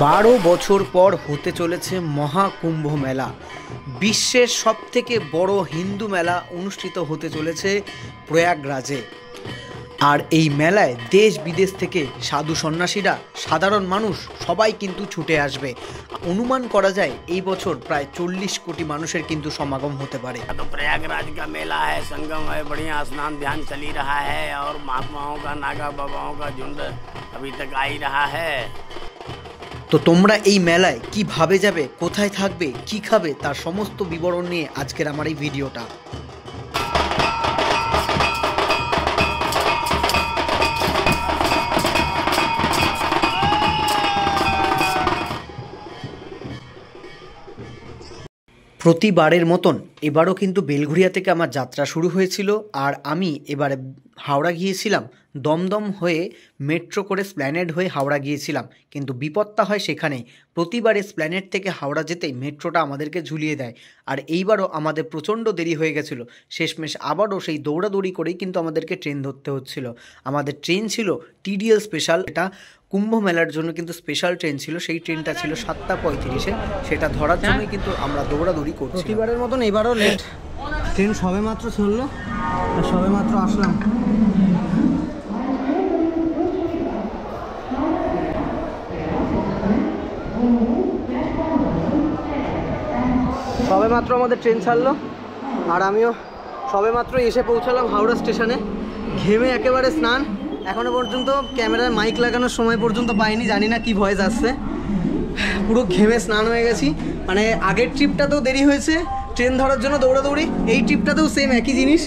12 বছর পর হতে চলেছে মহাকুম্ভ মেলা। বিশ্বের সবথেকে বড় হিন্দু মেলা অনুষ্ঠিত হতে চলেছে প্রয়াগরাজে। আর এই মেলায় দেশ বিদেশ থেকে সাধু সন্ন্যাসীরা, সাধারণ মানুষ সবাই কিন্তু ছুটে আসবে। অনুমান করা যায় এই বছর প্রায় 40 কোটি মানুষের কিন্তু সমাগম হতে পারে। तो प्रयागराज का मेला है, संगम है, बढ़िया स्नान ध्यान चल ही रहा है और महात्माओं का, नागा बाबाओं का झुंड अभी तक आ ही रहा है। তো তোমরা এই মেলায় কিভাবে যাবে, কোথায় থাকবে, কি খাবে, তার সমস্ত বিবরণ নিয়ে আজকের আমার এই ভিডিওটা। প্রতিবারের মতন এবারও কিন্তু বেলঘরিয়া থেকে আমার যাত্রা শুরু হয়েছিল। আর আমি এবারে হাওড়া গিয়েছিলাম, দমদম হয়ে মেট্রো করে স্প্ল্যানেড হয়ে হাওড়া গিয়েছিলাম। কিন্তু বিপদটা হয় সেখানেই, প্রতিবারে স্প্ল্যানেড থেকে হাওড়া যেতেই মেট্রোটা আমাদেরকে ঝুলিয়ে দেয়। আর এইবারও আমাদের প্রচণ্ড দেরি হয়ে গেছিলো, শেষমেশ আবারও সেই দৌড়াদৌড়ি করেই কিন্তু আমাদেরকে ট্রেন ধরতে হচ্ছিল। আমাদের ট্রেন ছিল টিডিএল স্পেশাল, এটা কুম্ভ মেলার জন্য কিন্তু স্পেশাল ট্রেন ছিল। সেই ট্রেনটা ছিল 7:35-এ, সেটা ধরার জন্যই কিন্তু আমরা দৌড়াদৌড়ি করছি। প্রতিবারের মতন এবারও লেট, ট্রেন সবে মাত্র চললো আর সবে মাত্র আসলাম। সবে মাত্র আমাদের ট্রেন ছাড়লো আর আমিও সবে মাত্র এসে পৌঁছালাম হাওড়া স্টেশনে। ঘেমে একেবারে স্নান, এখনও পর্যন্ত ক্যামেরায় মাইক লাগানোর সময় পর্যন্ত পাইনি, জানি না কি ভয়েস আসছে। পুরো ঘেমে স্নান হয়ে গেছি। মানে আগের ট্রিপটাতেও দেরি হয়েছে ট্রেন ধরার জন্য দৌড়াদৌড়ি, এই ট্রিপটাতেও সেম একই জিনিস।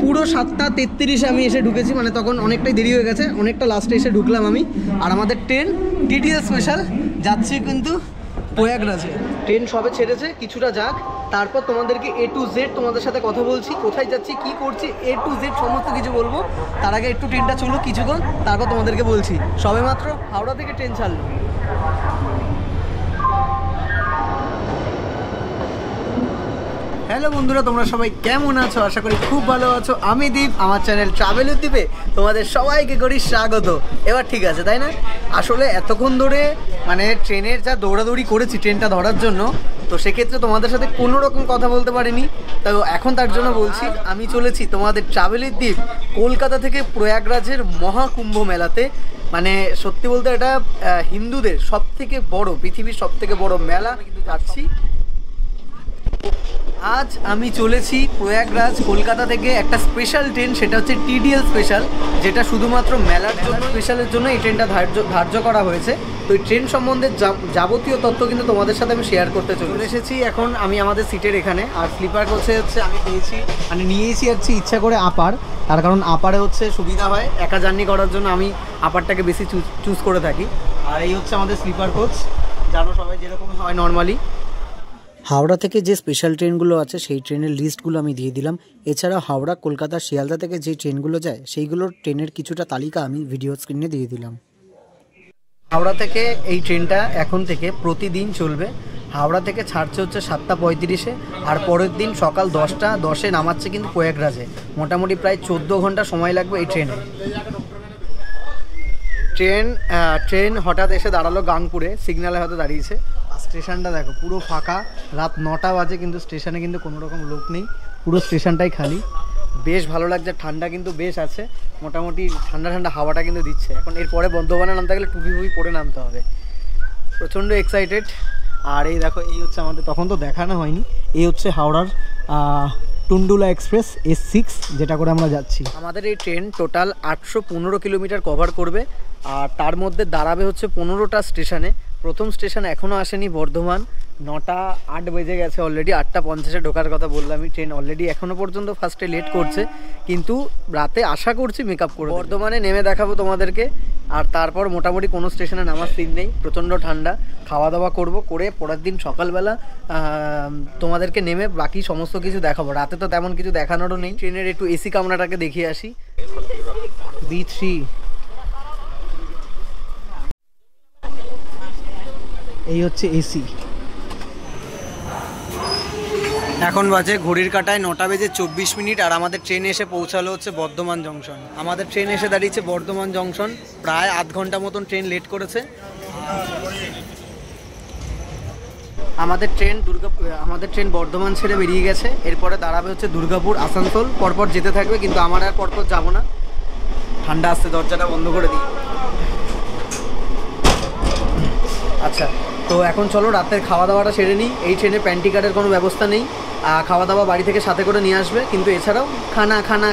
পুরো 7:33 আমি এসে ঢুকেছি, মানে তখন অনেকটাই দেরি হয়ে গেছে, অনেকটা লাস্টে এসে ঢুকলাম আমি। আর আমাদের ট্রেন টিটিএল স্পেশাল যাচ্ছে কিন্তু প্রয়াগরাজে। ট্রেন সবে ছেড়েছে, কিছুটা যাক, তারপর তোমাদেরকে A to Z তোমাদের সাথে কথা বলছি, কোথায় যাচ্ছি, কি করছি, A to Z সমস্ত কিছু বলবো। তার আগে একটু ট্রেনটা চলো কিছুক্ষণ, তারপর তোমাদেরকে বলছি। সবে মাত্র হাওড়া থেকে ট্রেন ছাড়লো। হ্যালো বন্ধুরা, তোমরা সবাই কেমন আছো? আশা করি খুব ভালো আছো। আমি দীপ, আমার চ্যানেল ট্রাভেল উইথ দীপে তোমাদের সবাইকে করি স্বাগত। এবার ঠিক আছে, তাই না? আসলে এতক্ষণ ধরে মানে ট্রেনের যা দৌড়াদৌড়ি করেছি ট্রেনটা ধরার জন্য, তো সেক্ষেত্রে তোমাদের সাথে কোনো রকম কথা বলতে পারিনি। তো এখন তার জন্য বলছি, আমি চলেছি তোমাদের ট্রাভেল উইথ দীপ কলকাতা থেকে প্রয়াগরাজের মহাকুম্ভ মেলাতে। মানে সত্যি বলতে এটা হিন্দুদের সবথেকে বড়, পৃথিবীর সবথেকে বড় মেলা কিন্তু যাচ্ছি। আজ আমি চলেছি প্রয়াগরাজ কলকাতা থেকে একটা স্পেশাল ট্রেন, সেটা হচ্ছে টিডিএল স্পেশাল, যেটা শুধুমাত্র মেলার জন্য, স্পেশালের জন্য এই ট্রেনটা ধার্য করা হয়েছে। তো এই ট্রেন সম্বন্ধে যাবতীয় তথ্য কিন্তু তোমাদের সাথে আমি শেয়ার করতে চলে এসেছি। এখন আমি আমাদের সিটের এখানে, আর স্লিপার কোচে হচ্ছে আমি পেয়েছি, মানে নিয়েছি হচ্ছে ইচ্ছা করে আপার, তার কারণ আপারে হচ্ছে সুবিধা হয় একা জার্নি করার জন্য, আমি আপারটাকে বেশি চুজ করে থাকি। আর এই হচ্ছে আমাদের স্লিপার কোচ, জানো সবাই যেরকম হয় নর্মালি। হাওড়া থেকে যে স্পেশাল ট্রেনগুলো আছে সেই ট্রেনের লিস্টগুলো আমি দিয়ে দিলাম। এছাড়া হাওড়া, কলকাতা, শিয়ালদা থেকে যে ট্রেনগুলো যায় সেইগুলোর ট্রেনের কিছুটা তালিকা আমি ভিডিও স্ক্রিনে দিয়ে দিলাম। হাওড়া থেকে এই ট্রেনটা এখন থেকে প্রতিদিন চলবে। হাওড়া থেকে ছাড়ছে হচ্ছে 7:35-এ, আর পরের দিন সকাল 10:10-এ নামাচ্ছে কিন্তু প্রয়াগরাজে। মোটামুটি প্রায় 14 ঘন্টা সময় লাগবে এই ট্রেনে। ট্রেন হঠাৎ এসে দাঁড়ালো গাংপুরে, সিগন্যালে হয়তো দাঁড়িয়েছে। স্টেশনটা দেখো পুরো ফাঁকা, রাত 9টা বাজে কিন্তু স্টেশনে কিন্তু কোনো রকম লোক নেই, পুরো স্টেশনটাই খালি। বেশ ভালো লাগছে, ঠান্ডা কিন্তু বেশ আছে, মোটামুটি ঠান্ডা ঠান্ডা হাওয়াটা কিন্তু দিচ্ছে। এখন এরপরে বর্ধমানে নামতে গেলে টুপি পরে নামতে হবে। প্রচণ্ড এক্সাইটেড। আর এই দেখো, এই হচ্ছে আমাদের, তখন তো দেখানো হয়নি, এই হচ্ছে হাওড়ার টুন্ডুলা এক্সপ্রেস S6, যেটা করে আমরা যাচ্ছি। আমাদের এই ট্রেন টোটাল 815 কিলোমিটার কভার করবে, আর তার মধ্যে দাঁড়াবে হচ্ছে 15টা স্টেশনে। প্রথম স্টেশন এখনও আসেনি বর্ধমান, 9:08 বেজে গেছে অলরেডি। 8:50-এ ঢোকার কথা বললাম, ট্রেন অলরেডি এখনও পর্যন্ত ফার্স্টে লেট করছে, কিন্তু রাতে আশা করছি মেকআপ করবে। বর্ধমানে নেমে দেখাবো তোমাদেরকে। আর তারপর মোটামুটি কোনো স্টেশনে নামার সিন নেই, প্রচণ্ড ঠান্ডা। খাওয়া দাওয়া করবো, করে পরের দিন সকালবেলা তোমাদেরকে নেমে বাকি সমস্ত কিছু দেখাবো। রাতে তো তেমন কিছু দেখানোরও নেই। ট্রেনের একটু এসি কামরাটাকে দেখিয়ে আসি। B3 এই হচ্ছে এসি। এখন বাজে ঘড়ির কাঁটায় 9:24, আর আমাদের ট্রেন এসে পৌঁছালো হচ্ছে বর্ধমান জংশন। আমাদের ট্রেন এসে দাঁড়িয়েছে বর্ধমান জংশন, প্রায় আধ ঘন্টা মতন ট্রেন লেট করেছে। আমাদের ট্রেন বর্ধমান ছেড়ে বেরিয়ে গেছে। এরপরে দাঁড়াবে হচ্ছে দুর্গাপুর, আসানসোল, পরপর যেতে থাকবে, কিন্তু আমার আর পরপর যাবো না। ঠান্ডা আসছে, দরজাটা বন্ধ করে দিই। আচ্ছা, তো এখন চলো রাতের খাওয়া দাওয়াটা সেরে নিই। এই ট্রেনে প্যান্টি কার্ডের কোনো ব্যবস্থা নেই, খাওয়া দাওয়া বাড়ি থেকে সাথে করে নিয়ে আসবে। কিন্তু এছাড়াও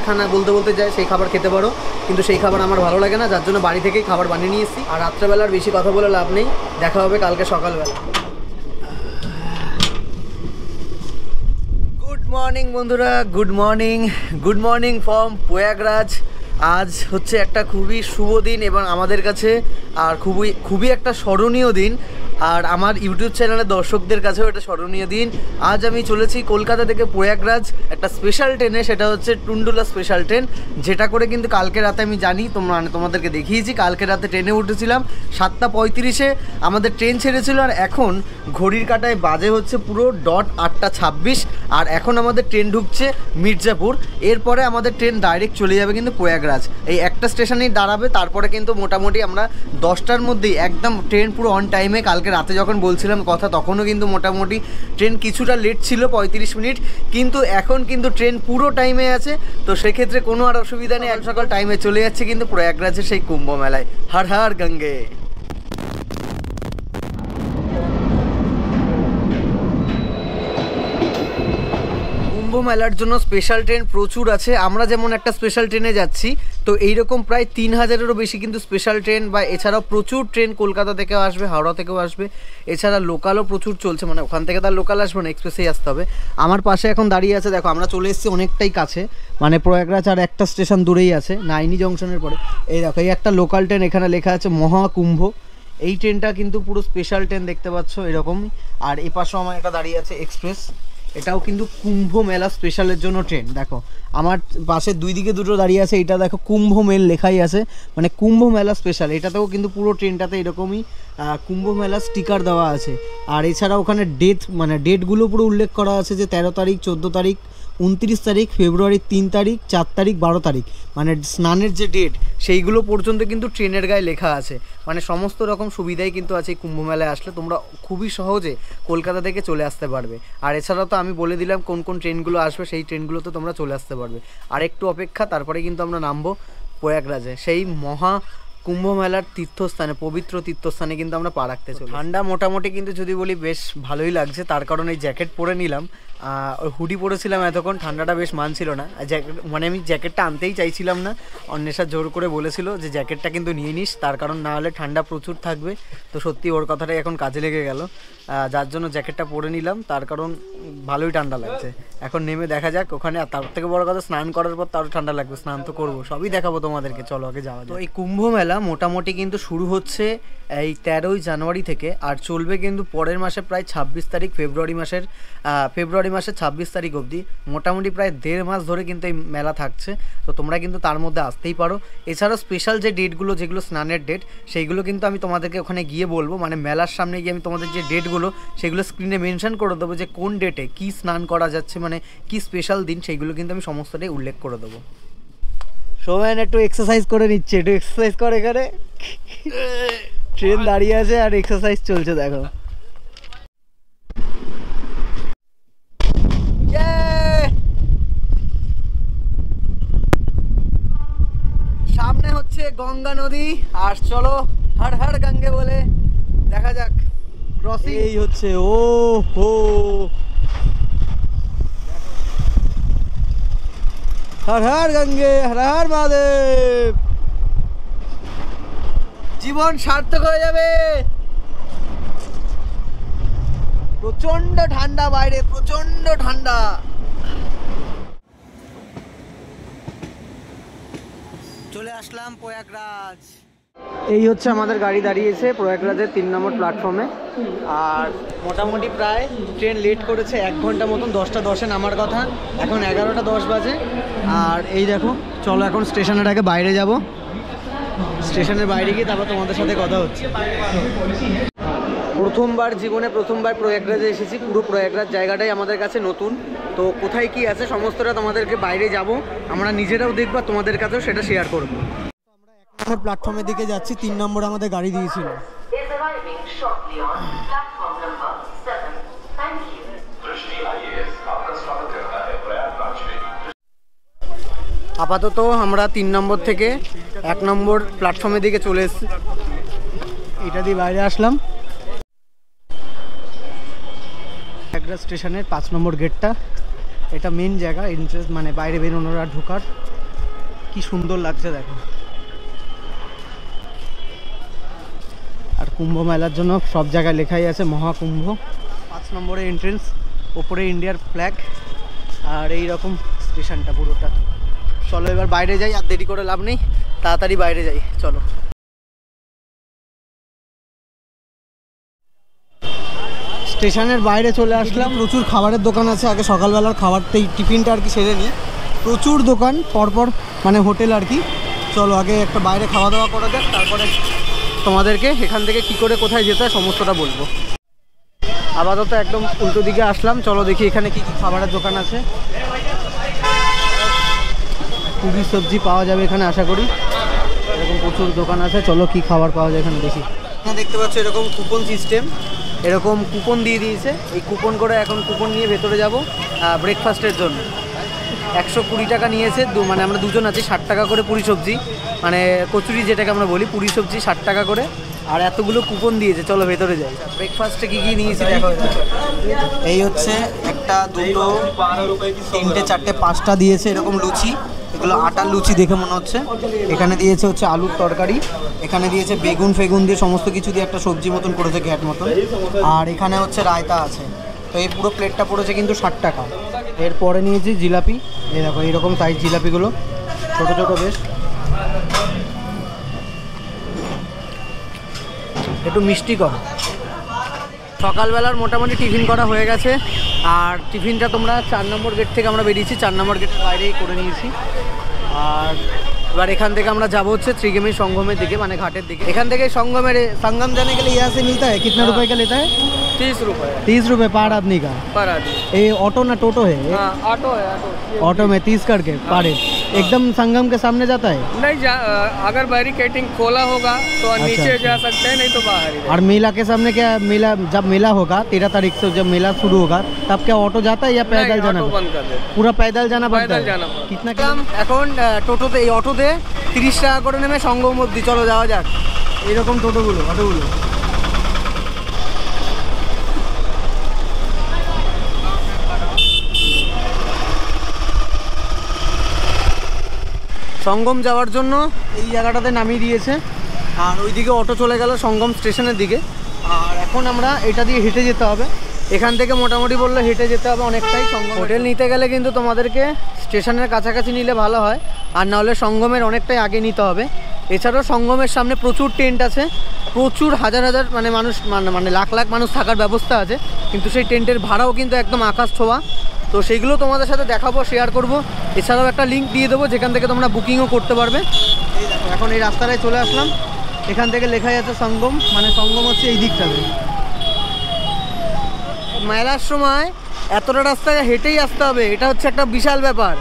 খানা বলতে বলতে যায়, সেই খাবার খেতে পারো, কিন্তু সেই খাবার আমার ভালো লাগে না, যার জন্য বাড়ি থেকেই খাবার বানিয়ে নিয়ে এসেছি। আর রাত্রেবেলার বেশি কথা বলে লাভ নেই, দেখা হবে কালকে সকালবেলা। গুড মর্নিং বন্ধুরা, গুড মর্নিং ফ্রম প্রয়াগরাজ। আজ হচ্ছে একটা খুবই শুভ দিন এবং আমাদের কাছে আর খুবই একটা স্মরণীয় দিন, আর আমার ইউটিউব চ্যানেলের দর্শকদের কাছেও একটা স্মরণীয় দিন। আজ আমি চলেছি কলকাতা থেকে প্রয়াগরাজ একটা স্পেশাল ট্রেনে, সেটা হচ্ছে টুন্ডুলা স্পেশাল ট্রেন, যেটা করে কিন্তু কালকে রাতে আমি জানি তোমাদেরকে দেখিয়েছি। কালকে রাতে ট্রেনে উঠেছিলাম 7:35 আমাদের ট্রেন ছেড়েছিল, আর এখন ঘড়ির কাঁটায় বাজে হচ্ছে পুরো .8:26, আর এখন আমাদের ট্রেন ঢুকছে মির্জাপুর। এরপরে আমাদের ট্রেন ডাইরেক্ট চলে যাবে কিন্তু প্রয়াগরাজ। এই একটা স্টেশনেই দাঁড়াবে, তারপরে কিন্তু মোটামুটি আমরা 10টার মধ্যেই একদম ট্রেন পুরো অন টাইমে। কালকে রাতে যখন বলছিলাম কথা, তখনও কিন্তু মোটামুটি ট্রেন কিছুটা লেট ছিল, 35 মিনিট, কিন্তু এখন কিন্তু ট্রেন পুরো টাইমে আছে। তো সেক্ষেত্রে কোনো আর অসুবিধা নেই, এক সকাল টাইমে চলে যাচ্ছে কিন্তু প্রয়াগরাজের সেই কুম্ভ মেলায়। হর হর গঙ্গে। কুম্ভ মেলার জন্য স্পেশাল ট্রেন প্রচুর আছে। আমরা যেমন একটা স্পেশাল ট্রেনে যাচ্ছি, তো এইরকম প্রায় 3000-এরও বেশি কিন্তু স্পেশাল ট্রেন, বা এছাড়াও প্রচুর ট্রেন কলকাতা থেকেও আসবে, হাওড়া থেকেও আসবে, এছাড়া লোকালও প্রচুর চলছে। মানে ওখান থেকে তার লোকাল আসবে না, এক্সপ্রেসেই আসতে হবে। আমার পাশে এখন দাঁড়িয়ে আছে, দেখো আমরা চলে এসেছি অনেকটাই কাছে, মানে প্রয়াগরাজ আর একটা স্টেশন দূরেই আছে, নাইনি জংশনের পরে। এই দেখো, এই একটা লোকাল ট্রেন, এখানে লেখা আছে মহাকুম্ভ। এই ট্রেনটা কিন্তু পুরো স্পেশাল ট্রেন, দেখতে পাচ্ছ এরকমই। আর এই পাশেও আমার একটা দাঁড়িয়ে আছে এক্সপ্রেস, এটাও কিন্তু কুম্ভ মেলা স্পেশালের জন্য ট্রেন। দেখো আমার পাশে দুই দিকে দুটো দাঁড়িয়ে আছে, এটা দেখো কুম্ভ মেল লেখাই আছে, মানে কুম্ভ মেলা স্পেশাল। এটাতেও কিন্তু পুরো ট্রেনটাতে এরকমই কুম্ভ মেলা স্টিকার দেওয়া আছে। আর এছাড়া ওখানে ডেটগুলো পুরো উল্লেখ করা আছে, যে 13 তারিখ, 14 তারিখ, 29 তারিখ, ফেব্রুয়ারির 3 তারিখ, 4 তারিখ, 12 তারিখ, মানে স্নানের যে ডেট সেইগুলো পর্যন্ত কিন্তু ট্রেনের গায়ে লেখা আছে। মানে সমস্ত রকম সুবিধাই কিন্তু আছে এই কুম্ভ মেলায় আসলে। তোমরা খুবই সহজে কলকাতা থেকে চলে আসতে পারবে। আর এছাড়াও তো আমি বলে দিলাম কোন কোন ট্রেনগুলো আসবে, সেই ট্রেনগুলোতে তোমরা চলে আসতে পারবে। আর একটু অপেক্ষা, তারপরে কিন্তু আমরা নামবো প্রয়াগরাজে, সেই মহা কুম্ভ মেলার তীর্থস্থানে, পবিত্র তীর্থস্থানে কিন্তু আমরা পা রাখতে চলি। ঠান্ডা মোটামুটি কিন্তু যদি বলি বেশ ভালোই লাগছে, তার কারণ এই জ্যাকেট পরে নিলাম। হুডি পরেছিলাম এতক্ষণ, ঠান্ডাটা বেশ মানছিল না। মানে আমি জ্যাকেটটা আনতেই চাইছিলাম না, অন্বেষা জোর করে বলেছিল যে জ্যাকেটটা কিন্তু নিয়ে নিস, তার কারণ না হলে ঠান্ডা প্রচুর থাকবে। তো সত্যি ওর কথাটাই এখন কাজে লেগে গেল, যার জন্য জ্যাকেটটা পরে নিলাম, তার কারণ ভালোই ঠান্ডা লাগছে। এখন নেমে দেখা যাক ওখানে, আর তার থেকে বড় কথা স্নান করার পর তারও ঠান্ডা লাগবে, স্নান তো করবো, সবই দেখাবো তোমাদেরকে, চলো আগে যাওয়া। তো এই কুম্ভ মেলা মোটামুটি কিন্তু শুরু হচ্ছে এই 13ই জানুয়ারি থেকে, আর চলবে কিন্তু পরের মাসে প্রায় 26 তারিখ, ফেব্রুয়ারি মাসের 26 তারিখ অবধি। মোটামুটি প্রায় 1.5 মাস ধরে কিন্তু এই মেলা থাকছে। তো তোমরা কিন্তু তার মধ্যে আসতেই পারো। এছাড়াও স্পেশাল যে ডেটগুলো, যেগুলো স্নানের ডেট, সেইগুলো কিন্তু আমি তোমাদেরকে ওখানে গিয়ে বলবো, মানে মেলার সামনে গিয়ে আমি তোমাদের যে ডেটগুলো সেগুলো স্ক্রিনে মেনশন করে দেবো, যে কোন ডেটে কী স্নান করা যাচ্ছে, মানে কি স্পেশাল দিন, সেইগুলো কিন্তু আমি সমস্তটাই উল্লেখ করে দেবো। সোমেন একটু এক্সারসাইজ করে নিচ্ছে, একটু এক্সারসাইজ করে করে। ট্রেন দাঁড়িয়ে আছে আর এক্সারসাইজ চলছে, দেখো। সামনে হচ্ছে গঙ্গা নদী, আর চলো হর হর গঙ্গে বলে দেখা যাক ক্রসিং। এই হচ্ছে, ও হো, হর হর গঙ্গে, হর হর মহাদেব। জীবন সার্থক হয়ে যাবে। প্রচন্ড ঠান্ডা বাইরে, প্রচন্ড ঠান্ডা। চলে আসলাম প্রয়াগরাজ। এই হচ্ছে আমাদের গাড়ি দাঁড়িয়েছে প্রয়াগরাজের 3 নম্বর প্ল্যাটফর্মে। আর মোটামুটি প্রায় ট্রেন লেট করেছে 1 ঘন্টা মতন, 10টা 10-এ নামার কথা, এখন 11টা 10 বাজে। আর এই দেখো, চলো এখন স্টেশনের আগে বাইরে যাব, স্টেশনের বাইরে গিয়ে তারপর তোমাদের সাথে কথা হচ্ছে। জীবনে প্রথমবার প্রয়াগরাজে এসেছি। পুরো প্রয়াগরাজ জায়গাটাই আমাদের কাছে নতুন। তো কোথায় কি আছে সমস্তটা তোমাদেরকে বাইরে যাব, আমরা নিজেরাও দেখবো, তোমাদের কাছেও সেটা শেয়ার করবো। আমরা 1 নম্বর প্ল্যাটফর্মের দিকে যাচ্ছি, 3 নম্বর আমাদের গাড়ি দিয়েছিল। Arriving shortly on platform number 7. Thank you. दृष्टि IAS आपका स्वागत करता है प्रयागराज में। আপাতত আমরা 3 নম্বর থেকে 1 নম্বর প্ল্যাটফর্মের দিকে চলে এসেছি। এটা দিয়ে বাইরে আসলাম। একটা স্টেশনের 5 নম্বর গেটটা, এটা মেন জায়গা এন্ট্রেন্স, মানে বাইরে বেরোনোর আর ঢোকার। কি সুন্দর লাগছে দেখো। আর কুম্ভ মেলার জন্য সব জায়গায় লেখাই আছে মহাকুম্ভ। 5 নম্বরে এন্ট্রেন্স, ওপরে ইন্ডিয়ার ফ্ল্যাগ, আর এই রকম স্টেশনটা পুরোটা। চলো এবার বাইরে যাই, আর দেরি করে লাভ নেই, তাড়াতাড়ি বাইরে যাই চলো। স্টেশনের বাইরে চলে আসলাম। প্রচুর খাবারের দোকান আছে। আগে সকালবেলার খাবারটাই টিফিনটা আর কি সেরে নিই। প্রচুর দোকান পরপর, মানে হোটেল আর কি। চলো আগে একটা বাইরে খাওয়া দাওয়া করা যাক, তারপরে তোমাদেরকে এখান থেকে কি করে কোথায় যেতে হয় সমস্তটা বলবো। আপাতত একদম উল্টো দিকে আসলাম। চলো দেখি এখানে কি কি খাবারের দোকান আছে। পুরি সবজি পাওয়া যাবে এখানে আশা করি। এরকম প্রচুর দোকান আছে। চলো কি খাবার পাওয়া যায় এখানে দেখি। এখানে দেখতে পাচ্ছ এরকম কুপন সিস্টেম, এরকম কুপন দিয়ে দিয়েছে। এই কুপন করে এখন কুপন নিয়ে ভেতরে যাব ব্রেকফাস্টের জন্য। 120 টাকা নিয়েছে, মানে আমরা দুজন আছি। 60 টাকা করে পুরি সবজি, মানে কচুরি যেটাকে আমরা বলি, পুরি সবজি 60 টাকা করে। আর এতগুলো কুপন দিয়েছে। চলো ভেতরে যাই। ব্রেকফাস্টে কী কী নিয়েছি দেখো। এই হচ্ছে 1, 2, 3, 4, 5টা দিয়েছে এরকম লুচি। এগুলো আটার লুচি দেখে মনে হচ্ছে। এখানে দিয়েছে হচ্ছে আলুর তরকারি, এখানে দিয়েছে বেগুন ফেগুন দিয়ে সমস্ত কিছু দিয়ে একটা সবজি মতন করেছে, ঘ্যাট মতন। আর এখানে হচ্ছে রায়তা আছে। তো এই পুরো প্লেটটা পড়েছে কিন্তু 60 টাকা। এরপরে নিয়েছি জিলাপি। এই দেখো এইরকম সাইজ জিলাপিগুলো, ছোটো ছোটো বেশ। একটু মিষ্টি কম। সকালবেলার মোটামুটি টিফিন করা হয়ে গেছে। আর টিফিনটা তোমরা 4 নম্বর গেট থেকে আমরা বেরিয়েছি, 4 নম্বর গেটের বাইরেই করে নিয়েছি। আর এবার এখান থেকে আমরা যাবো হচ্ছে त्रिवेणी संगमेर दिखे, माने घाटेर दिखे। एखान থেকে संगमेर संगम जाने के लिए यहाँ से मिलता है। कितना रुपए का लेता है? 30 रुपये 30 रुपए पर आदमी का। पर आदमी। ये ऑटो ना टोटो है? हाँ ऑटो है। ऑटो में 30 करके पर हेड। एकदम संगम के सामने जाता है? नहीं अगर बैरिकेटिंग खोला होगा तो नीचे जा सकते हैं, नहीं तो बाहर ही। और मेला के सामने क्या, मेला जब मेला होगा 13 तारीख से जब मेला शुरू होगा तब क्या ऑटो जाता है या पैदल जाना? बंद कर देते, पूरा पैदल जाना पड़ता है। कितना कम এখন টোটোতে, এই অটোতে 30 টাকা করে নেমে সঙ্গম অবধি। চলো যাওয়া যাক। এইরকম অটোগুলো সঙ্গম যাওয়ার জন্য এই জায়গাটাতে নামিয়ে দিয়েছে। আর ওইদিকে অটো চলে গেল সঙ্গম স্টেশনের দিকে। আর এখন আমরা এটা দিয়ে হেঁটে যেতে হবে। এখান থেকে মোটামুটি বললে হেঁটে যেতে হবে অনেকটাই। সঙ্গম হোটেল নিতে গেলে কিন্তু তোমাদেরকে স্টেশনের কাছাকাছি নিলে ভালো হয়, আর নাহলে সঙ্গমের অনেকটাই আগে নিতে হবে। এছাড়াও সঙ্গমের সামনে প্রচুর টেন্ট আছে, প্রচুর হাজার হাজার মানে মানুষ, মানে লাখ লাখ মানুষ থাকার ব্যবস্থা আছে। কিন্তু সেই টেন্টের ভাড়াও কিন্তু একদম আকাশ ছোঁয়া। তো সেইগুলো তোমাদের সাথে দেখাবো, শেয়ার করব। এছাড়াও একটা লিঙ্ক দিয়ে দেবো যেখান থেকে তোমরা বুকিংও করতে পারবে। এই দেখো এখন এই রাস্তাটায় চলে আসলাম। এখান থেকে লেখাই আছে সঙ্গম, মানে সঙ্গম হচ্ছে এই দিকটাতে। মেলার সময় এতটা রাস্তায় হেঁটেই আসতে হবে, এটা হচ্ছে একটা বিশাল ব্যাপার।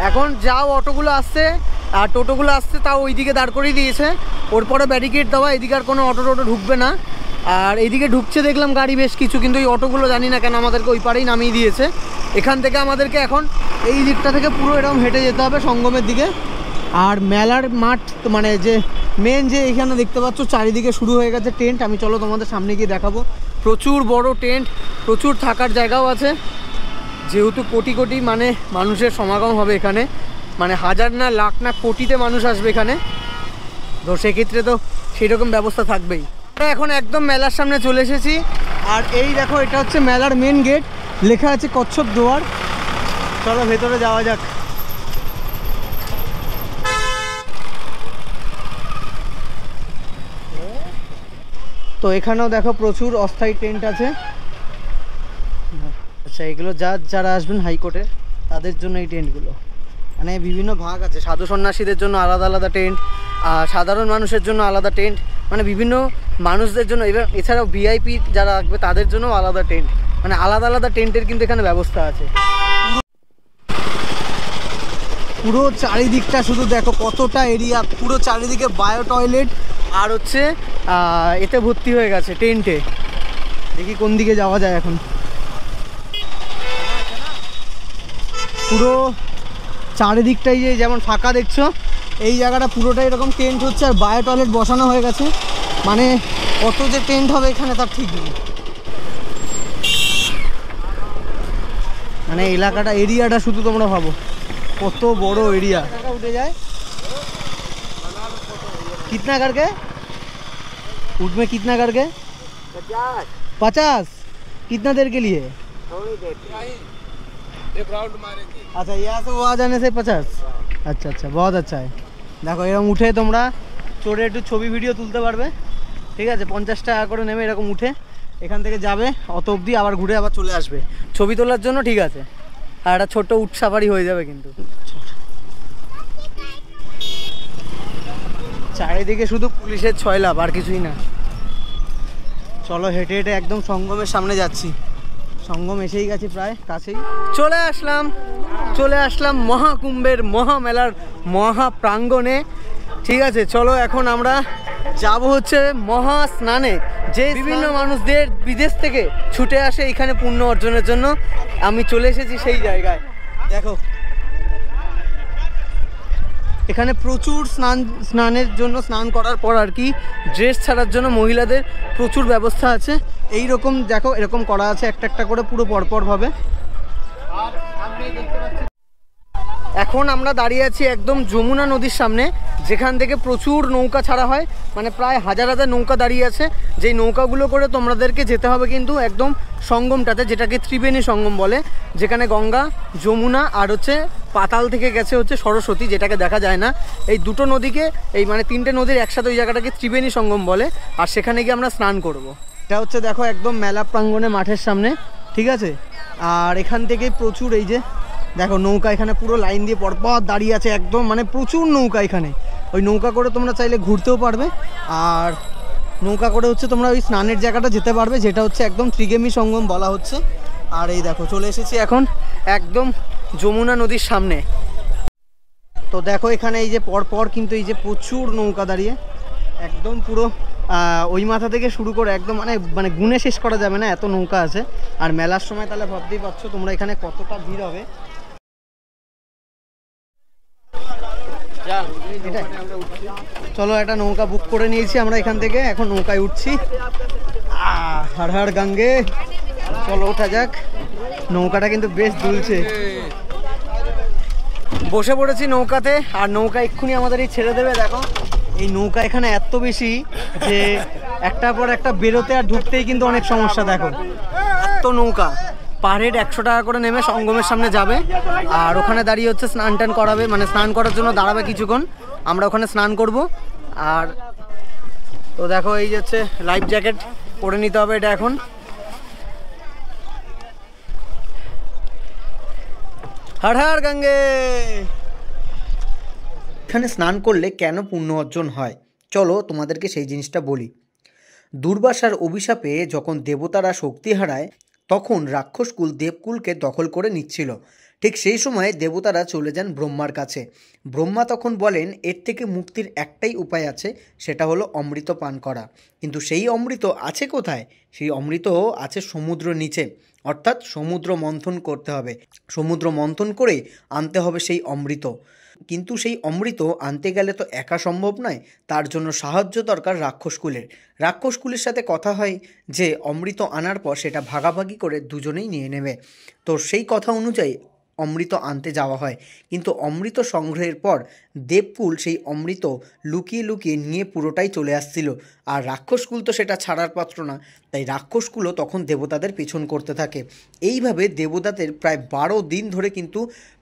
এখন যাও অটোগুলো আসছে আর টোটোগুলো আসছে, তাও ওইদিকে দাঁড় করিয়ে দিয়েছে। ওর পরে ব্যারিকেড দেওয়া, এদিকে আর কোনো অটো ঢুকবে না। আর এইদিকে ঢুকছে দেখলাম গাড়ি বেশ কিছু, কিন্তু এই অটোগুলো জানি না কেন আমাদেরকে ওই পারেই নামিয়ে দিয়েছে। এখান থেকে আমাদেরকে এখন এই দিকটা থেকে পুরো এরকম হেঁটে যেতে হবে সঙ্গমের দিকে। আর মেলার মাঠ, মানে যে মেন যে এখানে দেখতে পাচ্ছ চারিদিকে শুরু হয়ে গেছে টেন্ট। আমি চলো তোমাদের সামনে গিয়ে দেখাবো। প্রচুর বড় টেন্ট, প্রচুর থাকার জায়গাও আছে। যেহেতু কোটি কোটি মানে মানুষের সমাগম হবে এখানে, মানে হাজার না লাখ না কোটিতে মানুষ আসবে এখানে, তো সেক্ষেত্রে তো সেই রকম ব্যবস্থা থাকবেই। আমরা এখন একদম মেলার সামনে চলে এসেছি। আর এই দেখো এটা হচ্ছে মেলার মেন গেট, লেখা আছে কচ্ছপ দুয়ার। চলো ভেতরে যাওয়া যাক। তো এখানেও দেখো প্রচুর অস্থায়ী টেন্ট আছে। আচ্ছা এগুলো যারা আসবেন হাইকোর্টের তাদের জন্য এই টেন্টগুলো, মানে বিভিন্ন ভাগ আছে। সাধু সন্ন্যাসীদের জন্য আলাদা আলাদা টেন্ট, আর সাধারণ মানুষের জন্য আলাদা টেন্ট, মানে বিভিন্ন মানুষদের জন্য। এবার এছাড়াও ভিআইপি যারা আসবে তাদের জন্য আলাদা টেন্ট, মানে আলাদা আলাদা টেন্টের কিন্তু এখানে ব্যবস্থা আছে। পুরো চারিদিকটা শুধু দেখো কতটা এরিয়া, পুরো চারিদিকে বায়ো টয়লেট আর হচ্ছে এতে ভর্তি হয়ে গেছে টেন্টে। দেখি কোন দিকে যাওয়া যায় এখন। পুরো চারিদিকটাই যে যেমন ফাঁকা দেখছো, এই জায়গাটা পুরোটাই এরকম টেন্ট হচ্ছে, আর বায়ো টয়লেট বসানো হয়ে গেছে। মানে কত যে টেন্ট হবে এখানে তার ঠিক নেই। মানে এলাকাটা এরিয়াটা শুধু তোমরা ভাবো কত বড় এরিয়া। উঠে যায় कितना करके ऊँट में कितना करके 50 कितना देर के लिए थोड़ी देर एक राउंड मारेंगे। अच्छा यहाँ से वो आ जाने से 50। अच्छा अच्छा बहुत अच्छा है। देखो এরকম উঠে তোমরা চড়ে একটু ছবি ভিডিও তুলতে পারবে। ঠিক আছে 50 টাকা করে নেমে এরকম উঠে এখান থেকে যাবে অত অবধি, আবার ঘুরে আবার চলে আসবে ছবি তোলার জন্য। ঠিক আছে, আর একটা ছোট্ট উট সাফারি হয়ে যাবে কিন্তু। চারিদিকে শুধু পুলিশের ছয়লাভ, আর কিছুই না। চলো হেঁটে হেঁটে একদম সঙ্গমের সামনে যাচ্ছি। সঙ্গম এসেই গেছি, প্রায় কাছেই চলে আসলাম মহাকুম্ভের মহামেলার মহা প্রাঙ্গণে। ঠিক আছে, চলো এখন আমরা যাব হচ্ছে মহা স্নানে, যে বিভিন্ন মানুষদের বিদেশ থেকে ছুটে আসে এখানে পুণ্য অর্জনের জন্য। আমি চলে এসেছি সেই জায়গায়। দেখো এখানে প্রচুর স্নানের জন্য, স্নান করার পর আর কি ড্রেস ছাড়ার জন্য মহিলাদের প্রচুর ব্যবস্থা আছে। এই রকম দেখো এরকম করা আছে একটা একটা করে পুরো পরপর ভাবে। এখন আমরা দাঁড়িয়ে আছি একদম যমুনা নদীর সামনে, যেখান থেকে প্রচুর নৌকা ছাড়া হয়। মানে প্রায় হাজার হাজার নৌকা দাঁড়িয়ে আছে, যেই নৌকাগুলো করে তোমাদেরকে যেতে হবে কিন্তু একদম সঙ্গমটাতে, যেটাকে ত্রিবেণী সঙ্গম বলে, যেখানে গঙ্গা, যমুনা আর হচ্ছে পাতাল থেকে গেছে হচ্ছে সরস্বতী, যেটাকে দেখা যায় না। এই দুটো নদীকে, এই মানে তিনটে নদীর একসাথে ওই জায়গাটাকে ত্রিবেণী সঙ্গম বলে। আর সেখানে গিয়ে আমরা স্নান করব। এটা হচ্ছে দেখো একদম মেলা প্রাঙ্গণে মাঠের সামনে। ঠিক আছে, আর এখান থেকেই প্রচুর এই যে দেখো নৌকা এখানে পুরো লাইন দিয়ে পরপর দাঁড়িয়ে আছে একদম, মানে প্রচুর নৌকা এখানে। ওই নৌকা করে তোমরা চাইলে ঘুরতেও পারবে, আর নৌকা করে হচ্ছে তোমরা ওই স্নানের জায়গাটা যেতে পারবে, যেটা হচ্ছে একদম ত্রিবেণী সঙ্গম বলা হচ্ছে। আর এই দেখো চলে এসেছি এখন একদম যমুনা নদীর সামনে। তো দেখো এখানে এই যে পরপর কিন্তু এই যে প্রচুর নৌকা দাঁড়িয়ে একদম পুরো ওই মাথা থেকে শুরু করে একদম মানে গুনে শেষ করা যাবে না, এত নৌকা আছে। আর মেলার সময় তাহলে ভাবতেই পারছো তোমরা এখানে কতটা ভিড় হবে। চলো একটা নৌকা বুক করে নিয়েছি আমরা এখান থেকে, এখন নৌকায় উঠছি। হর হর গঙ্গে, চলো ওঠা যাক। নৌকাটা কিন্তু বেশ দুলছে। বসে পড়েছি নৌকাতে, আর নৌকা এক্ষুনি আমাদের এই ছেড়ে দেবে। দেখো এই নৌকা এখানে এত বেশি যে একটার পর একটা বেরোতে আর ঢুকতেই কিন্তু অনেক সমস্যা। দেখো এত নৌকা, পার হেড 100 টাকা করে নেমে সঙ্গমের সামনে যাবে, আর ওখানে দাঁড়িয়ে হচ্ছে স্নান টান করাবে, মানে স্নান করার জন্য দাঁড়াবে কিছুক্ষণ, আমরা ওখানে স্নান করব। আর তো দেখো এই যে হচ্ছে লাইফ জ্যাকেট পরে নিতে হবে এটা এখন। হর হর গঙ্গে। এখানে স্নান করলে কেন পুণ্য অর্জন হয়, চলো তোমাদেরকে সেই জিনিসটা বলি। দুর্বাসার অভিশাপে যখন দেবতারা শক্তি হারায়, তখন রাক্ষসকুল দেবকুলকে দখল করে নিচ্ছিল। ঠিক সেই সময়ে দেবতারা চলে যান ব্রহ্মার কাছে। ব্রহ্মা তখন বলেন এর থেকে মুক্তির একটাই উপায় আছে, সেটা হলো অমৃত পান করা। কিন্তু সেই অমৃত আছে কোথায়? সেই অমৃত আছে সমুদ্র নিচে, অর্থাৎ সমুদ্র মন্থন করতে হবে। সমুদ্র মন্থন করে আনতে হবে সেই অমৃত। কিন্তু সেই অমৃত আনতে গেলে তো একা সম্ভব নয়, তার জন্য সাহায্য দরকার রাক্ষসকুলের। রাক্ষসকুলের সাথে কথা হয় যে অমৃত আনার পর সেটা ভাগাভাগি করে দুজনেই নিয়ে নেবে। তো সেই কথা অনুযায়ী অমৃত আনতে যাওয়া হয়। কিন্তু অমৃত সংগ্রহের পর দেবকুল সেই অমৃত লুকিয়ে লুকিয়ে নিয়ে পুরোটাই চলে আসছিল। আর রাক্ষসকুল তো সেটা ছাড়ার পাত্র না, তাই রাক্ষসকুলও তখন দেবতাদের পেছন করতে থাকে। এইভাবে দেবতাদের প্রায় 12 দিন ধরে কিন্তু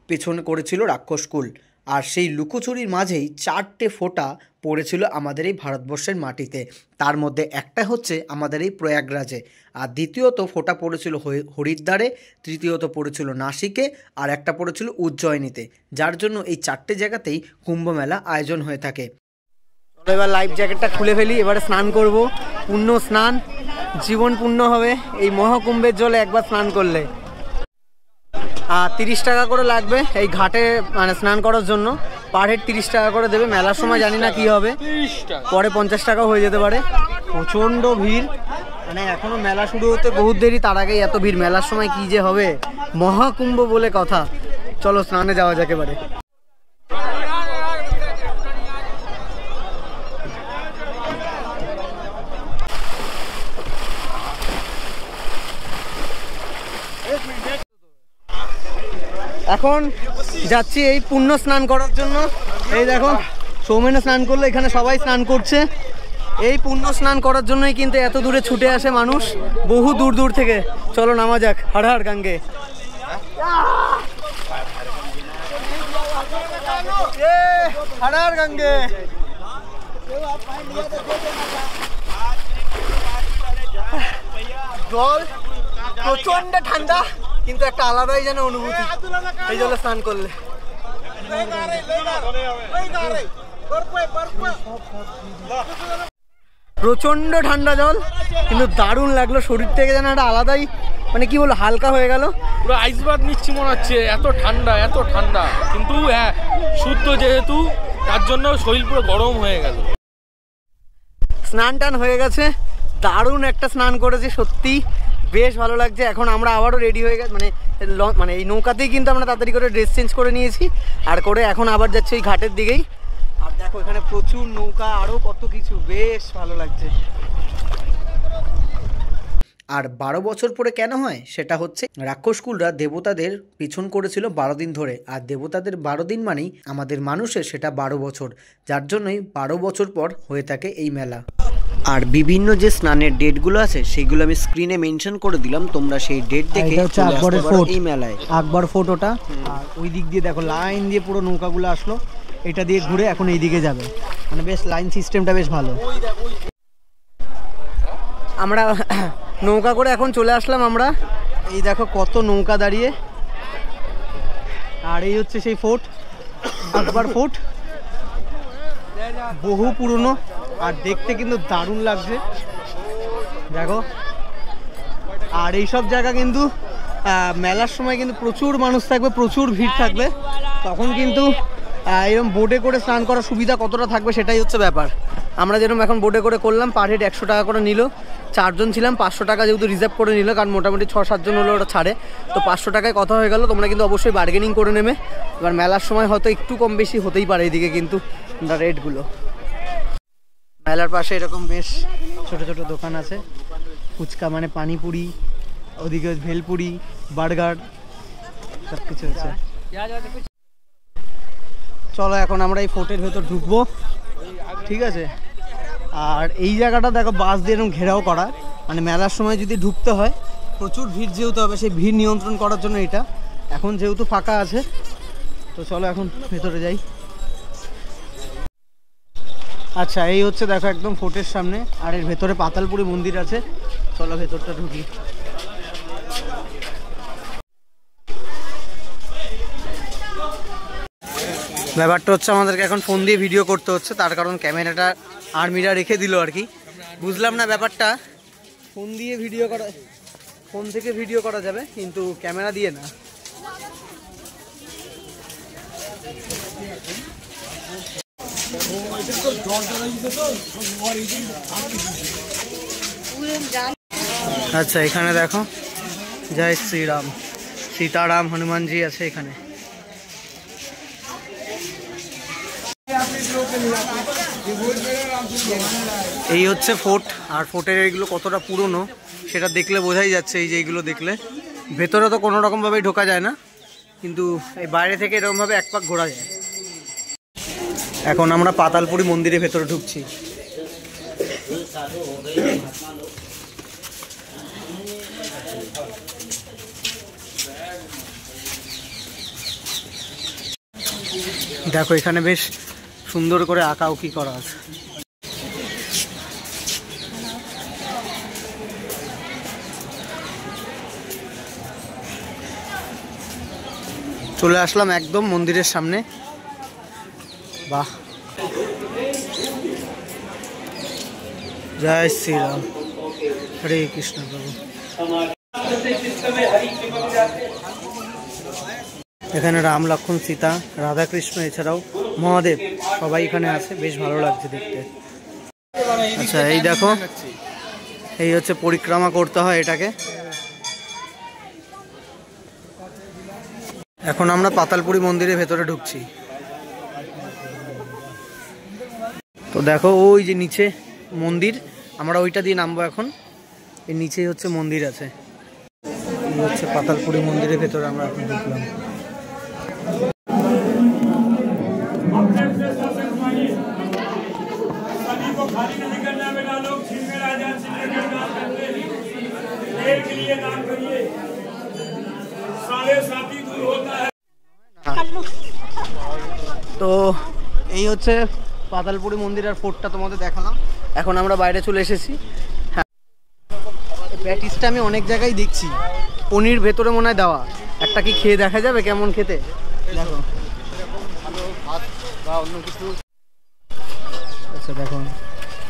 পেছন করেছিল রাক্ষসকুল। আর সেই লুকোচুরির মাঝেই 4টে ফোঁটা পড়েছিল আমাদের এই ভারতবর্ষের মাটিতে। তার মধ্যে একটা হচ্ছে আমাদের এই প্রয়াগরাজে, আর দ্বিতীয়ত ফোঁটা পড়েছিল হরিদ্বারে, তৃতীয়ত পড়েছিল নাসিকে, আর একটা পড়েছিল উজ্জয়িনীতে। যার জন্য এই 4টে জায়গাতেই কুম্ভমেলা আয়োজন হয়ে থাকে। এবার লাইফ জ্যাকেটটা খুলে ফেলি, এবারে স্নান করব। পুণ্য স্নান, জীবন পূর্ণ হবে এই মহাকুম্ভের জলে একবার স্নান করলে। আর 30 টাকা করে লাগবে এই ঘাটে মানে স্নান করার জন্য। পার হেড 30 টাকা করে দেবে। মেলার সময় জানি না কি হবে, পরে 50 টাকাও হয়ে যেতে পারে। প্রচণ্ড ভিড়, মানে এখনো মেলা শুরু হতে বহুত দেরি, তার আগেই এত ভিড়। মেলার সময় কি যে হবে, মহাকুম্ভ বলে কথা। চলো স্নানে যাওয়া যাক এবারে। এখন যাচ্ছি এই পুণ্য স্নান করার জন্য। এই দেখো সৌমেনও স্নান করলো, এখানে সবাই স্নান করছে। এই পুণ্য স্নান করার জন্যই কিন্তু এত দূরে ছুটে আসে মানুষ, বহু দূর দূর থেকে। চলো নামা যাক, হর হর গঙ্গে। হর হর গঙ্গে। জল প্রচন্ড ঠান্ডা, কিন্তু একটা আলাদাই যেন অনুভূতি এই জলে স্নান করলে। প্রচন্ড ঠান্ডা জল, কিন্তু দারুণ লাগলো। শরীর থেকে যেন একটা আলাদাই, মানে কি বলবো, হালকা হয়ে গেল। পুরো আইস বাথ নিচ্ছি মনে হচ্ছে, এত ঠান্ডা এত ঠান্ডা। কিন্তু হ্যাঁ, শুদ্ধ যেহেতু, তার জন্য শরীর পুরো গরম হয়ে গেল। স্নান টান হয়ে গেছে, দারুণ একটা স্নান করেছি, সত্যি বেশ ভালো লাগছে। এখন আমরা আবারও রেডি হয়ে গেছি, মানে এই নৌকাতেই কিন্তু আমরা তাড়াতাড়ি করে ড্রেস চেঞ্জ করে নিয়েছি, আর করে এখন আবার যাচ্ছি ওই ঘাটের দিকেই। আর দেখো এখানে প্রচুর নৌকা, আরও কত কিছু, বেশ ভালো লাগছে। আর 12 বছর পরে কেন হয় সেটা হচ্ছে রাক্ষসকুলরা দেবতাদের পিছন করেছিল 12 দিন ধরে, আর দেবতাদের 12 দিন মানেই আমাদের মানুষের সেটা 12 বছর, যার জন্যই 12 বছর পর হয়ে থাকে এই মেলা। আর বিভিন্ন যে স্নানের ডেটগুলো আছে সেগুলো আমি স্ক্রিনে মেনশন করে দিলাম, তোমরা সেই ডেট দেখে আকবরের ফোর্ট, এই মেলায় আকবর ফোর্ট ওটা। আর ওই দিক দিয়ে দেখো লাইন দিয়ে পুরো নৌকাগুলো আসলো, এটা দিয়ে ঘুরে এখন এই দিকে যাবে, মানে বেশ লাইন সিস্টেমটা বেশ ভালো। আমরা নৌকা করে এখন চলে আসলাম আমরা, এই দেখো কত নৌকা দাঁড়িয়ে। আর এই হচ্ছে সেই ফোর্ট, আকবর ফোর্ট, বহু পুরনো, আর দেখতে কিন্তু দারুণ লাগছে দেখো। আর এইসব জায়গা কিন্তু মেলার সময় কিন্তু প্রচুর মানুষ থাকবে, প্রচুর ভিড় থাকবে, তখন কিন্তু এরকম বোটে করে স্নান করার সুবিধা কতটা থাকবে সেটাই হচ্ছে ব্যাপার। আমরা যেরকম এখন বোটে করে করলাম, পার হেড 100 টাকা করে নিল, 4 জন ছিলাম, 500 টাকা যেহেতু রিজার্ভ করে নিল, কারণ মোটামুটি 6-7 জন হলো ওটা ছাড়ে, তো 500 টাকায় কথা হয়ে গেল। তোমরা কিন্তু অবশ্যই বার্গেনিং করে নেবে, এবার মেলার সময় হয়তো একটু কম বেশি হতেই পারে এইদিকে কিন্তু রেটগুলো। মেলার পাশে এরকম বেশ ছোট ছোট দোকান আছে, ফুচকা মানে পানিপুরি, ওদিকে ভেলপুরি, বার্গার, সব কিছু আছে। চলো এখন আমরা এই ফোর্টের ভেতর ঢুকবো, ঠিক আছে। আর এই জায়গাটা দেখো বাস দিয়ে এরকম ঘেরাও করা, মানে মেলার সময় যদি ঢুকতে হয় প্রচুর ভিড় যেহেতু হবে, সেই ভিড় নিয়ন্ত্রণ করার জন্য এটা। এখন যেহেতু ফাঁকা আছে, তো চলো এখন ভেতরে যাই। আচ্ছা এই হচ্ছে দেখো একদম ফোর্টের সামনে, আর এর ভেতরে পাতালপুরি মন্দির আছে। চলো ভেতরটা ঢুকি। ব্যাপারটা হচ্ছে আমাদেরকে এখন ফোন দিয়ে ভিডিও করতে হচ্ছে, তার কারণ ক্যামেরাটা আর্মিরা রেখে দিল আর কি। বুঝলাম না ব্যাপারটা, ফোন দিয়ে ভিডিও করা, ফোন থেকে ভিডিও করা যাবে কিন্তু ক্যামেরা দিয়ে না। আচ্ছা এখানে দেখো জয় শ্রীরাম, সীতারাম, হনুমানজি আছে এখানে। এই হচ্ছে ফোর্ট, আর ফোর্টের এইগুলো কতটা পুরনো সেটা দেখলে বোঝাই যাচ্ছে। এই যে এইগুলো দেখলে, ভেতরে তো কোনো রকমভাবেই ঢোকা যায় না, কিন্তু এই বাইরে থেকে এরকমভাবে এক পাক ঘোরা যায়। এখন আমরা পাতালপুরি মন্দিরের ভেতরে ঢুকছি। দেখো এখানে বেশ সুন্দর করে আঁকাউকি করা আছে। চলে আসলাম একদম মন্দিরের সামনে। বাহ, জয় শ্রীরাম, হরে কৃষ্ণ প্রভু। এখানে রাম, লক্ষ্মণ, সীতা, রাধা কৃষ্ণ, এছাড়াও মহাদেব সবাই এখানে আছে, বেশ ভালো লাগছে দেখতে। আচ্ছা এই দেখো, এই হচ্ছে পরিক্রমা করতে হয় এটাকে। এখন আমরা পাতালপুরি মন্দিরের ভেতরে ঢুকছি। তো দেখো ওই যে নিচে মন্দির, আমরা ওইটা দিয়ে নামবো এখন। এর নিচেই হচ্ছে মন্দির আছে। এই হচ্ছে পাতালপুরি মন্দিরের ভেতরে আমরা এখন ঢুকলাম। তো এই হচ্ছে পাতালপুরি মন্দির আর ফোর্টটা তোমাদের দেখালাম। এখন আমরা বাইরে চলে এসেছি। হ্যাঁ, প্যাটিসটা আমি অনেক জায়গায় দেখছি, পনির ভেতরে মনে হয় দেওয়া। একটা কি খেয়ে দেখা যাবে কেমন খেতে? দেখো অন্য কিছু। আচ্ছা দেখো,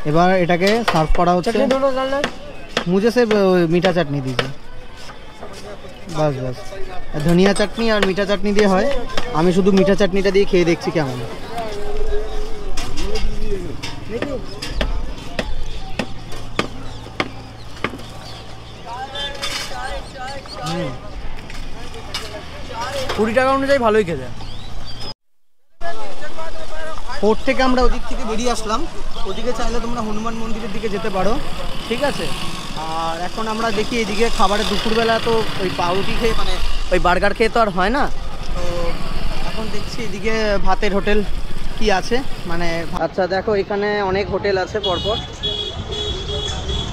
এবার এটাকে সার্ভ করা হচ্ছে। মুঝে সে মিঠা চাটনি দিয়েছে, বাস বাস। ধনিয়া চাটনি আর মিঠা চাটনি দিয়ে হয়। আমি শুধু মিঠা চাটনিটা দিয়ে খেয়ে দেখছি কেমন। কুড়ি টাকা অনুযায়ী ভালোই খেতে। ফোর্ট থেকে আমরা ওদিক থেকে বেরিয়ে আসলাম। ওদিকে চাইলে তোমরা হনুমান মন্দিরের দিকে যেতে পারো, ঠিক আছে। আর এখন আমরা দেখি এদিকে খাবারের দুপুরবেলা তো ওই পাউরুটি খেয়ে মানে ওই বার্গার খেয়ে তো আর হয় না। তো এখন দেখছি এদিকে ভাতের হোটেল কি আছে মানে। আচ্ছা দেখো, এখানে অনেক হোটেল আছে পরপর,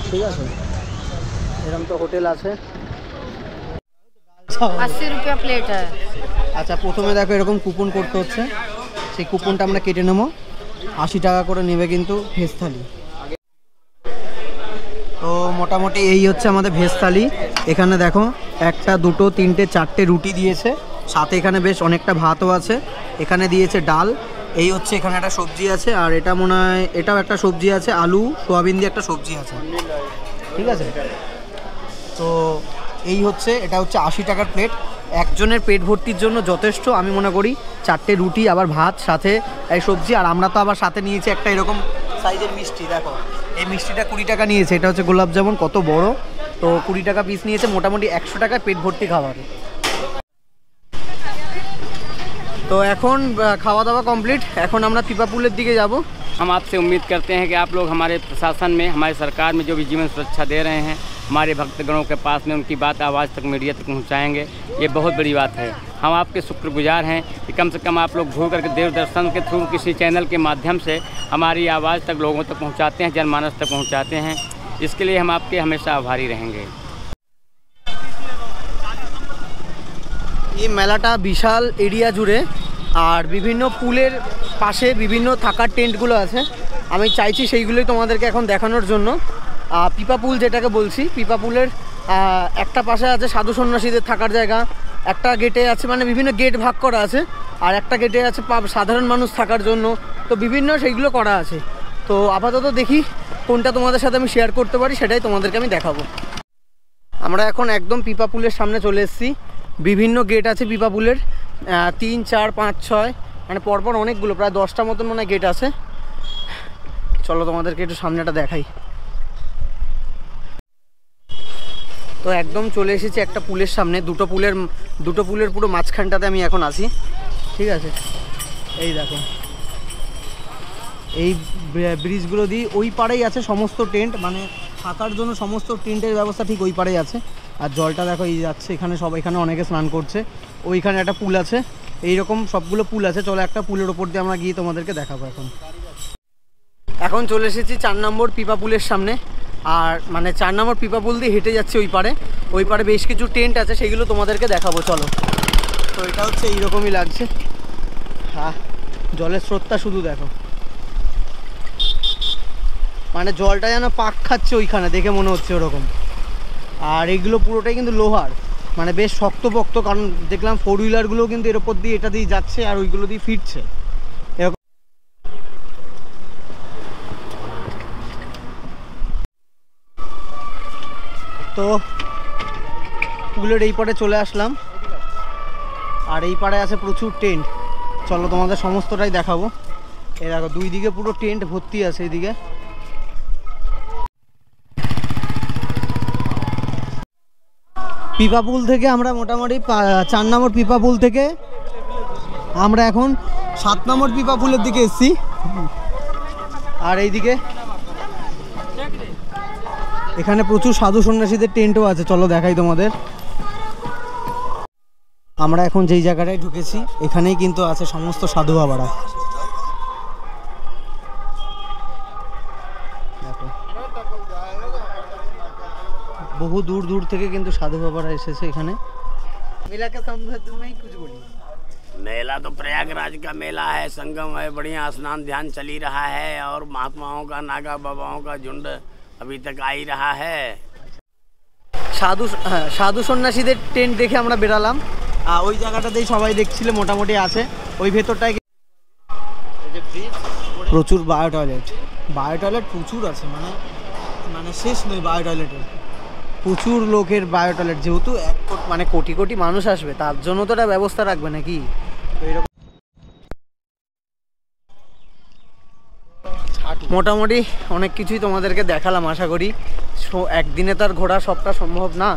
ঠিক আছে। এরকম তো হোটেল আছে। 80 रुपया प्लेट है। আচ্ছা প্রথমে দেখো এরকম কুপন করতে হচ্ছে, সেই কুপনটা আমরা কেটে নেবো। 80 টাকা করে নেবে কিন্তু ভেজ থালি। তো মোটামুটি এই হচ্ছে আমাদের ভেজ থালি। এখানে দেখো একটা দুটো তিনটে চারটে রুটি দিয়েছে, সাথে এখানে বেশ অনেকটা ভাতও আছে। এখানে দিয়েছে ডাল, এই হচ্ছে এখানে একটা সবজি আছে, আর এটা মনে হয় এটাও একটা সবজি আছে, আলু সোয়াবিন দিয়ে একটা সবজি আছে, ঠিক আছে। তো এই হচ্ছে, এটা হচ্ছে 80 টাকার প্লেট। একজনের পেট ভর্তির জন্য যথেষ্ট আমি মনে করি। চারটে রুটি আবার ভাত সাথে এই সবজি, আর আমরা তো আবার সাথে নিয়েছি একটা এরকম সাইজের মিষ্টি। দেখো এই মিষ্টিটা 20 টাকা নিয়েছে। এটা হচ্ছে গোলাপ জামুন, কত বড়। তো 20 টাকা পিস নিয়েছে, মোটামুটি 100 টাকায় পেট ভর্তি খাবার। তো এখন খাওয়া দাওয়া কমপ্লিট। এখন আমরা পিপাপুলের দিকে যাব। हम आपसे उम्मीद करते हैं कि आप लोग हमारे प्रशासन में, हमारी सरकार में जो भी जीवन सुरक्षा दे रहे हैं, हमारे भक्तगणों के पास में उनकी बात आवाज़ तक मीडिया तक पहुंचाएंगे। ये बहुत बड़ी बात है। हम आपके शुक्रगुजार हैं कि कम से कम आप लोग घूर करके देव दर्शन के थ्रू किसी चैनल के माध्यम से हमारी आवाज़ तक लोगों तक पहुंचाते हैं, जनमानस तक पहुंचाते हैं। इसके लिए हम आपके हमेशा आभारी रहेंगे। ये মেলাটা বিশাল এরিয়া জুড়ে, আর বিভিন্ন পুলের পাশে বিভিন্ন থাকার টেন্টগুলো আছে। আমি চাইছি সেইগুলোই তোমাদেরকে এখন দেখানোর জন্য। পিপা পুল যেটাকে বলছি, পিপা পুলের একটা পাশে আছে সাধু সন্ন্যাসীদের থাকার জায়গা, একটা গেটে আছে মানে বিভিন্ন গেট ভাগ করা আছে, আর একটা গেটে আছে সাধারণ মানুষ থাকার জন্য। তো বিভিন্ন সেইগুলো করা আছে। তো আপাতত দেখি কোনটা তোমাদের সাথে আমি শেয়ার করতে পারি, সেটাই তোমাদেরকে আমি দেখাবো। আমরা এখন একদম পিপা পুলের সামনে চলে এসেছি। বিভিন্ন গেট আছে পিপা পুলের, 3, 4, 5, 6 মানে পরপর অনেকগুলো, প্রায় 10টা মতন মনে হয় গেট আছে। চলো তোমাদেরকে একটু সামনেটা দেখাই। তো একদম চলে এসেছি একটা পুলের সামনে। দুটো পুলের পুরো মাঝখানটাতে আমি এখন আছি, ঠিক আছে। এই দেখো এই ব্রিজগুলো দিয়ে ওই পাড়েই আছে সমস্ত টেন্ট, মানে থাকার জন্য সমস্ত টেন্টের ব্যবস্থা ঠিক ওই পাড়েই আছে। আর জলটা দেখো এই যাচ্ছে, এখানে সব এখানে অনেকে স্নান করছে। ওইখানে একটা পুল আছে, এইরকম সবগুলো পুল আছে। চলো একটা পুলের ওপর দিয়ে আমরা গিয়ে তোমাদেরকে দেখাবো। এখন চলে এসেছি 4 নম্বর পিপা পুলের সামনে। আর মানে 4 নম্বর পিপা পুল দিয়ে হেঁটে যাচ্ছে ওই পাড়ে বেশ কিছু টেন্ট আছে, সেগুলো তোমাদেরকে দেখাবো চলো। তো এটা হচ্ছে এইরকমই লাগছে। হ্যাঁ, জলের স্রোতটা শুধু দেখো, মানে জলটা যেন পাক খাচ্ছে ওইখানে, দেখে মনে হচ্ছে ওরকম। আর এইগুলো পুরোটাই কিন্তু লোহার, মানে বেশ শক্তপোক্ত, কারণ দেখলাম 4 হুইলারগুলো কিন্তু এর ওপর দিয়ে এটা দিয়ে যাচ্ছে আর ওইগুলো দিয়ে ফিরছে এরকম। তো পুলের এই পাড়ে চলে আসলাম, আর এই পাড়ে আছে প্রচুর টেন্ট। চলো তোমাদের সমস্তটাই দেখাবো। এই দেখো দুই দিকে পুরো টেন্ট ভর্তি আছে। এইদিকে পিপা পুল থেকে আমরা মোটামুটি 4 নম্বর পিপা পুল থেকে আমরা এখন 7 নম্বর পিপা পুলের দিকে এসেছি। আর এইদিকে এখানে প্রচুর সাধু সন্ন্যাসীদের টেন্টও আছে, চলো দেখাই তোমাদের। আমরা এখন যেই জায়গাটায় ঢুকেছি এখানেই কিন্তু আছে সমস্ত সাধু বাবারা। দেখো বহু দূর দূর থেকে কিন্তু সাধু বাবারা এসেছে এখানে। মেলাকে সম্বন্ধে मैं कुछ बोलिए। मेला तो प्रयागराज का मेला है, संगम है, बढ़िया स्नान ध्यान चल ही रहा है और महात्माओं का नागा बाबाओं का झुंड अभी तक आ ही रहा है। সাধু সন্ন্যাসীদের টেন্ট দেখে আমরা বেরালাম। ওই জায়গাটাতেই সবাই দেখছিল মোটামুটি আছে। ওই ভেতরটায় প্রচুর বায়ো টয়লেট প্রচুর আছে, মানে শেষ নয় বায়ো টয়লেটের। প্রচুর লোকের বায়ো টয়লেট, যেহেতু মানে কোটি কোটি মানুষ আসবে তার জন্য তো একটা ব্যবস্থা রাখবে নাকি। এইরকম মোটামুটি অনেক কিছুই তোমাদেরকে দেখালাম। আশা করি একদিনে তার ঘোরা সবটা সম্ভব না,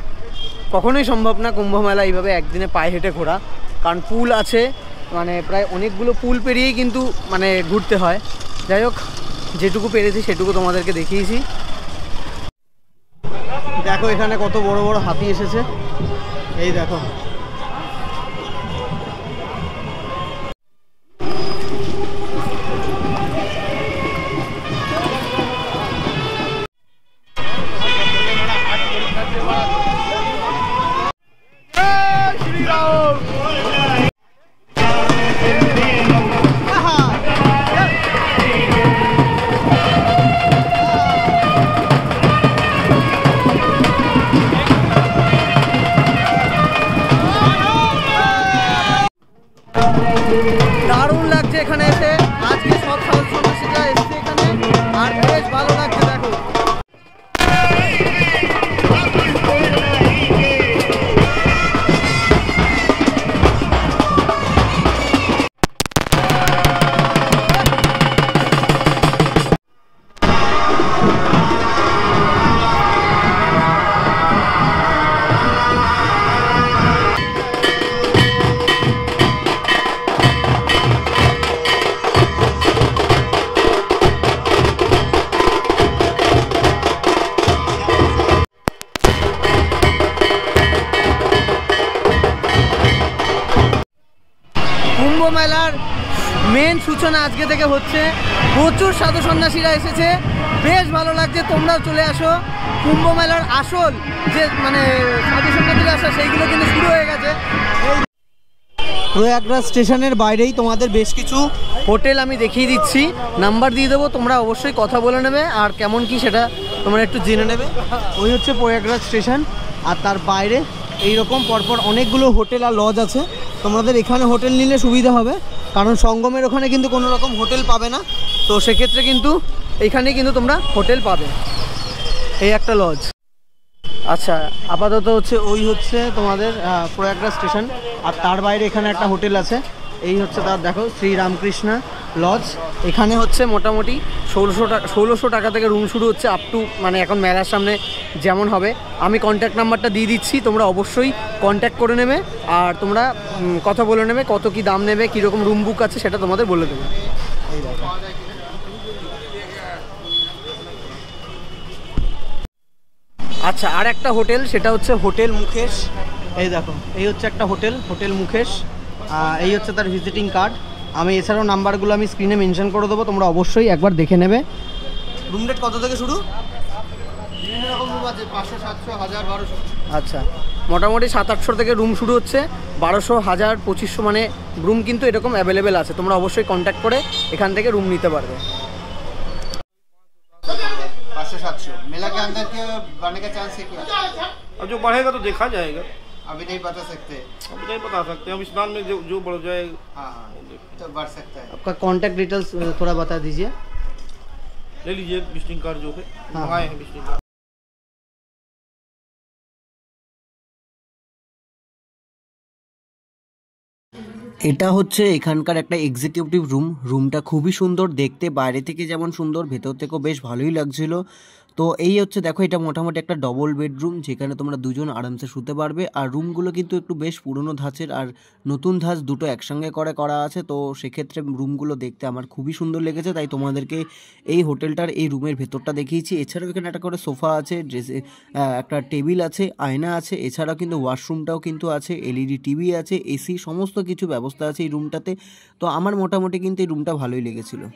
কখনোই সম্ভব না কুম্ভ মেলা এইভাবে একদিনে পায়ে হেঁটে ঘোরা। কারণ পুল আছে, মানে প্রায় অনেকগুলো পুল পেরিয়েই কিন্তু মানে ঘুরতে হয়। যাই হোক, যেটুকু পেরেছি সেটুকু তোমাদেরকে দেখিয়েছি। দেখো এখানে কত বড় বড় হাতি এসেছে, এই দেখো। দারুণ লাগছে এখানে এসে। আজকে সব সাধু সন্ন্যাসীরা এসছে এখানে, আর বেশ ভালো লাগছে। দেখো কুম্ভ মেলার মেন সূচনা আজকে থেকে হচ্ছে। প্রচুর সাধু সন্ন্যাসীরা এসেছে, বেশ ভালো লাগছে। তোমরাও চলে আসো। কুম্ভ মেলার আসল যে মানে সাধু সন্ন্যাসীরা আসা সেইগুলো কিন্তু শুরু হয়ে গেছে। প্রয়াগরাজ স্টেশনের বাইরেই তোমাদের বেশ কিছু হোটেল আমি দেখিয়ে দিচ্ছি, নাম্বার দিয়ে দেবো, তোমরা অবশ্যই কথা বলে নেবে আর কেমন কি সেটা তোমরা একটু জেনে নেবে। ওই হচ্ছে প্রয়াগরাজ স্টেশন, আর তার বাইরে এইরকম পরপর অনেকগুলো হোটেল আর লজ আছে। তোমাদের এখানে হোটেল নিলে সুবিধা হবে, কারণ সঙ্গমের ওখানে কিন্তু কোনো রকম হোটেল পাবে না। তো সেক্ষেত্রে কিন্তু এইখানে কিন্তু তোমরা হোটেল পাবে। এই একটা লজ। আচ্ছা, আপাতত হচ্ছে ওই হচ্ছে তোমাদের প্রয়াগরাজ স্টেশন, আর তার বাইরে এখানে একটা হোটেল আছে। এই হচ্ছে তার দেখো শ্রী রামকৃষ্ণা লজ। এখানে হচ্ছে মোটামুটি 1600 টাকা থেকে রুম শুরু হচ্ছে, আপ টু মানে এখন মেলার সামনে যেমন হবে। আমি কন্ট্যাক্ট নাম্বারটা দিয়ে দিচ্ছি, তোমরা অবশ্যই কন্ট্যাক্ট করে নেবে আর তোমরা কথা বলে নেবে কত কি দাম নেবে, কীরকম রুম বুক আছে সেটা তোমাদের বলে দেবে। এই দেখো আচ্ছা, আর একটা হোটেল, সেটা হচ্ছে হোটেল মুকেশ। এই দেখো এই হচ্ছে একটা হোটেল মুকেশ। এই হচ্ছে তার ভিজিটিং কার্ড। আমি এছাড়াও নাম্বারগুলো আমি স্ক্রিনে মেনশন করে দেবো, তোমরা অবশ্যই একবার দেখে নেবে। রুম রেট কত থেকে শুরু? বিভিন্ন রকম রুম আছে, 500, 700, 1000, 1200। আচ্ছা, মোটামুটি 700-800 থেকে রুম শুরু হচ্ছে, 1200, 1000, 2500 মানে রুম কিন্তু এরকম অ্যাভেলেবেল আছে। তোমরা অবশ্যই কন্ট্যাক্ট করে এখান থেকে রুম নিতে পারবে। 500-700 मेला के अंदर के बढ़ने का चांस है क्या? अब जो बढ़ेगा तो देखा जाएगा, अभी नहीं बता सकते। अभी नहीं बता सकते, अब स्नान में जो बढ़ जाएगा। हाँ तो बढ़ सकता है। आपका कॉन्टैक्ट डिटेल्स थोड़ा बता दीजिए। ले लीजिए विजिटिंग कार्ड जो है, हाँ। मंगाए हैं विजिटिंग कार्ड। এটা হচ্ছে এখানকার একটা এক্সিকিউটিভ রুম। রুমটা খুবই সুন্দর দেখতে, বাইরে থেকে যেমন সুন্দর ভেতর থেকেও বেশ ভালোই লাগছিল। তো এই হচ্ছে দেখো, এটা মোটামুটি একটা ডবল বেডরুম যেখানে তোমরা দুজন আরামসে শুতে পারবে। আর রুমগুলো কিন্তু একটু বেশ পুরনো ধাঁচের আর নতুন ধাঁচ দুটো একসঙ্গে করা আছে। তো সেক্ষেত্রে রুমগুলো দেখতে আমার খুবই সুন্দর লেগেছে, তাই তোমাদেরকে এই হোটেলটার এই রুমের ভেতরটা দেখিয়েছি। এছাড়াও এখানে একটা করে সোফা আছে, একটা টেবিল আছে, আয়না আছে, এছাড়াও কিন্তু ওয়াশরুমটাও কিন্তু আছে, এলইডি টিভি আছে, এসি, সমস্ত কিছু ব্যবস্থা আছে এই রুমটাতে। তো আমার মোটামুটি কিন্তু এই রুমটা ভালোই লেগেছিলো।